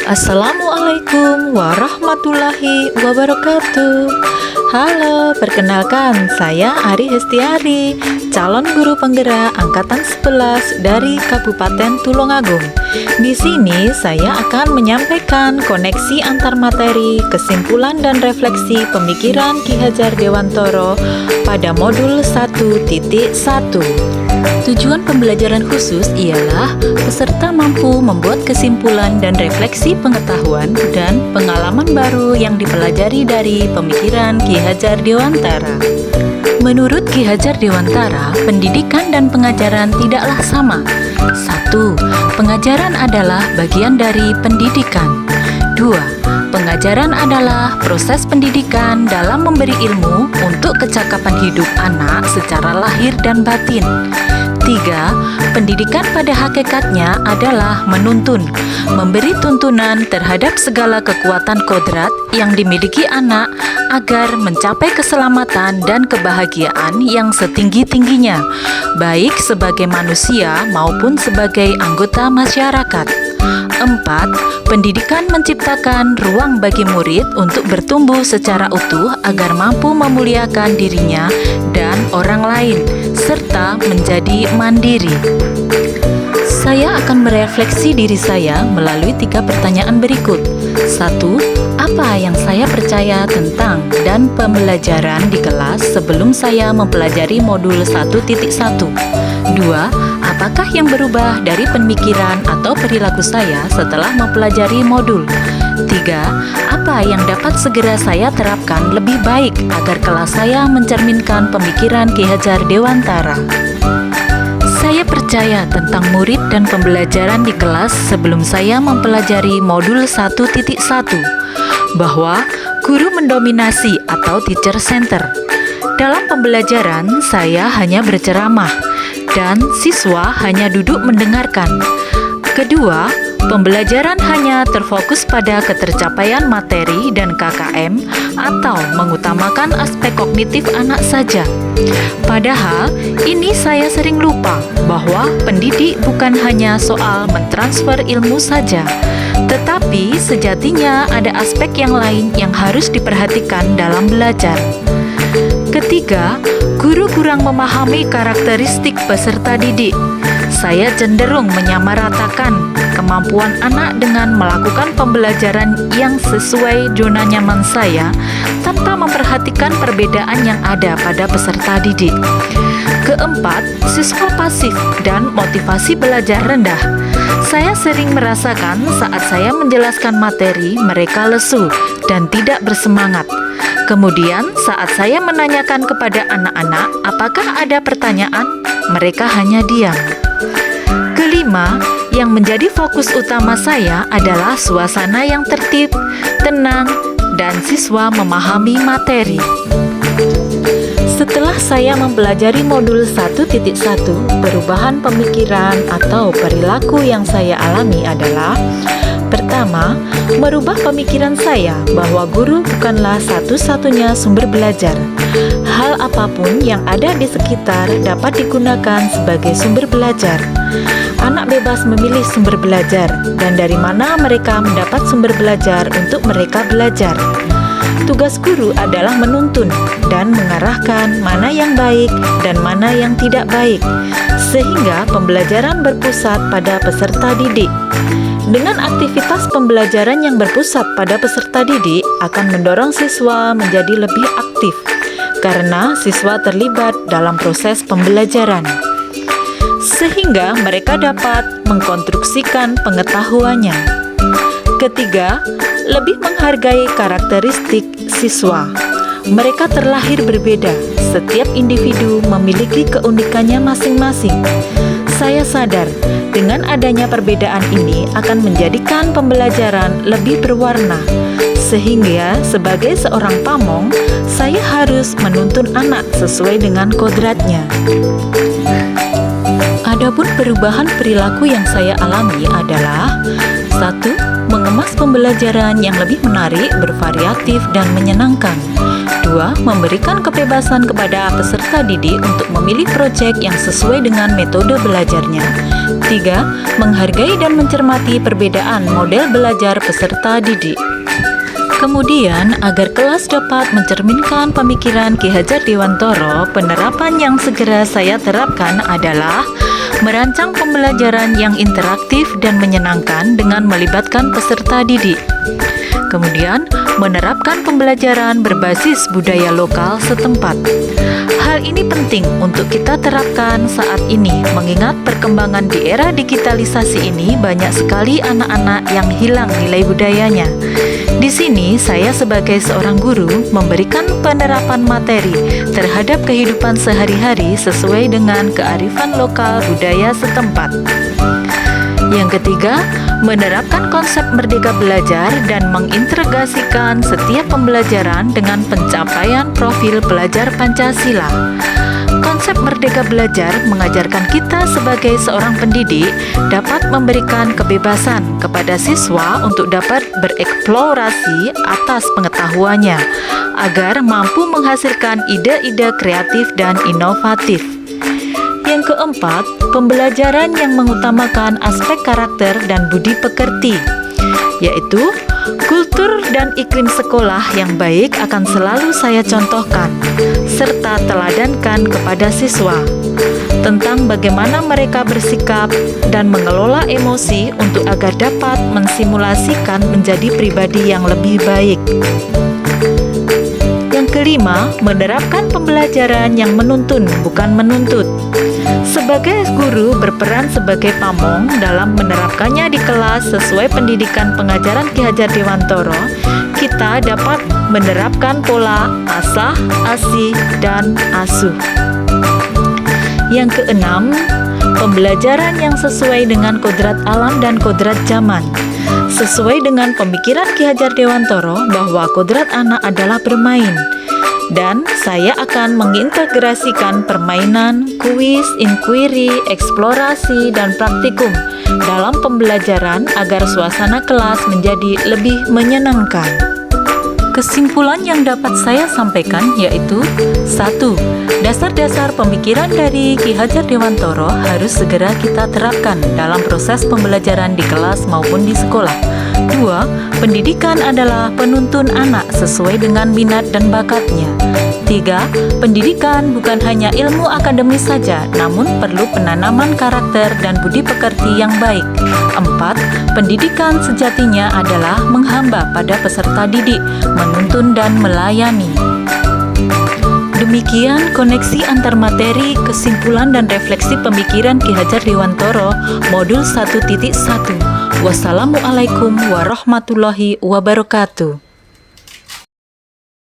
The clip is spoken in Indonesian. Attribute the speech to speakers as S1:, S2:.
S1: Assalamualaikum warahmatullahi wabarakatuh. Halo, perkenalkan saya Ari Hestiari, calon guru penggerak angkatan 11 dari Kabupaten Tulungagung. Di sini saya akan menyampaikan koneksi antar materi, kesimpulan dan refleksi pemikiran Ki Hajar Dewantara pada modul 1.1. Tujuan pembelajaran khusus ialah peserta mampu membuat kesimpulan dan refleksi pengetahuan dan pengalaman baru yang dipelajari dari pemikiran Ki Hajar Dewantara. Menurut Ki Hajar Dewantara, pendidikan dan pengajaran tidaklah sama. 1. Pengajaran adalah bagian dari pendidikan. 2. Pengajaran adalah proses pendidikan dalam memberi ilmu untuk kecakapan hidup anak secara lahir dan batin. 3. Pendidikan pada hakikatnya adalah menuntun, memberi tuntunan terhadap segala kekuatan kodrat yang dimiliki anak agar mencapai keselamatan dan kebahagiaan yang setinggi-tingginya, baik sebagai manusia maupun sebagai anggota masyarakat. 4. Pendidikan menciptakan ruang bagi murid untuk bertumbuh secara utuh agar mampu memuliakan dirinya dan orang lain, serta menjadi mandiri. Saya akan merefleksi diri saya melalui 3 pertanyaan berikut. 1. Apa yang saya percaya tentang dan pembelajaran di kelas sebelum saya mempelajari modul 1.1? 2. Apakah yang berubah dari pemikiran atau perilaku saya setelah mempelajari modul? 3. Apa yang dapat segera saya terapkan lebih baik agar kelas saya mencerminkan pemikiran Ki Hajar Dewantara? Saya percaya tentang murid dan pembelajaran di kelas sebelum saya mempelajari modul 1.1, bahwa guru mendominasi atau teacher center. Dalam pembelajaran, saya hanya berceramah dan siswa hanya duduk mendengarkan. Kedua, pembelajaran hanya terfokus pada ketercapaian materi dan KKM atau mengutamakan aspek kognitif anak saja. Padahal, ini saya sering lupa bahwa pendidik bukan hanya soal mentransfer ilmu saja, tetapi sejatinya ada aspek yang lain yang harus diperhatikan dalam belajar. Ketiga, guru kurang memahami karakteristik peserta didik. Saya cenderung menyamaratakan kemampuan anak dengan melakukan pembelajaran yang sesuai zona nyaman saya tanpa memperhatikan perbedaan yang ada pada peserta didik. Keempat, siswa pasif dan motivasi belajar rendah. Saya sering merasakan saat saya menjelaskan materi, mereka lesu dan tidak bersemangat. Kemudian saat saya menanyakan kepada anak-anak apakah ada pertanyaan, mereka hanya diam. Kelima, yang menjadi fokus utama saya adalah suasana yang tertib, tenang, dan siswa memahami materi. Setelah saya mempelajari modul 1.1, perubahan pemikiran atau perilaku yang saya alami adalah: pertama, merubah pemikiran saya bahwa guru bukanlah satu-satunya sumber belajar. Hal apapun yang ada di sekitar dapat digunakan sebagai sumber belajar. Anak bebas memilih sumber belajar, dan dari mana mereka mendapat sumber belajar untuk mereka belajar. Tugas guru adalah menuntun dan mengarahkan mana yang baik dan mana yang tidak baik, sehingga pembelajaran berpusat pada peserta didik. Dengan aktivitas pembelajaran yang berpusat pada peserta didik akan mendorong siswa menjadi lebih aktif, karena siswa terlibat dalam proses pembelajaran, sehingga mereka dapat mengkonstruksikan pengetahuannya. Ketiga, lebih menghargai karakteristik siswa. Mereka terlahir berbeda, setiap individu memiliki keunikannya masing-masing. Saya sadar, dengan adanya perbedaan ini akan menjadikan pembelajaran lebih berwarna, sehingga sebagai seorang pamong, saya harus menuntun anak sesuai dengan kodratnya. Adapun perubahan perilaku yang saya alami adalah 1. Mengemas pembelajaran yang lebih menarik, bervariatif, dan menyenangkan. 2. Memberikan kebebasan kepada peserta didik untuk memilih proyek yang sesuai dengan metode belajarnya. 3. Menghargai dan mencermati perbedaan model belajar peserta didik. Kemudian, agar kelas dapat mencerminkan pemikiran Ki Hajar Dewantara, penerapan yang segera saya terapkan adalah merancang pembelajaran yang interaktif dan menyenangkan dengan melibatkan peserta didik. Kemudian, menerapkan pembelajaran berbasis budaya lokal setempat. Hal ini penting untuk kita terapkan saat ini, mengingat perkembangan di era digitalisasi ini banyak sekali anak-anak yang hilang nilai budayanya. Di sini, saya sebagai seorang guru memberikan penerapan materi terhadap kehidupan sehari-hari sesuai dengan kearifan lokal budaya setempat. Yang ketiga, menerapkan konsep merdeka belajar dan mengintegrasikan setiap pembelajaran dengan pencapaian profil pelajar Pancasila. Konsep merdeka belajar mengajarkan kita sebagai seorang pendidik dapat memberikan kebebasan kepada siswa untuk dapat bereksplorasi atas pengetahuannya, agar mampu menghasilkan ide-ide kreatif dan inovatif. Yang keempat, pembelajaran yang mengutamakan aspek karakter dan budi pekerti, yaitu kultur dan iklim sekolah yang baik akan selalu saya contohkan, serta teladankan kepada siswa tentang bagaimana mereka bersikap dan mengelola emosi untuk agar dapat mensimulasikan menjadi pribadi yang lebih baik. Yang kelima, menerapkan pembelajaran yang menuntun bukan menuntut. Sebagai guru berperan sebagai pamong dalam menerapkannya di kelas sesuai pendidikan pengajaran Ki Hajar Dewantara, kita dapat menerapkan pola asah, asih, dan asuh. Yang keenam, pembelajaran yang sesuai dengan kodrat alam dan kodrat zaman. Sesuai dengan pemikiran Ki Hajar Dewantara bahwa kodrat anak adalah bermain. Dan saya akan mengintegrasikan permainan, kuis, inquiry, eksplorasi, dan praktikum dalam pembelajaran agar suasana kelas menjadi lebih menyenangkan. Kesimpulan yang dapat saya sampaikan yaitu 1. Dasar-dasar pemikiran dari Ki Hajar Dewantara harus segera kita terapkan dalam proses pembelajaran di kelas maupun di sekolah. 2. Pendidikan adalah penuntun anak sesuai dengan minat dan bakatnya. 3. Pendidikan bukan hanya ilmu akademis saja, namun perlu penanaman karakter dan budi pekerti yang baik. 4. Pendidikan sejatinya adalah menghamba pada peserta didik, menuntun dan melayani. Demikian koneksi antar materi, kesimpulan dan refleksi pemikiran Ki Hajar Dewantara modul 1.1. Wassalamualaikum warahmatullahi wabarakatuh.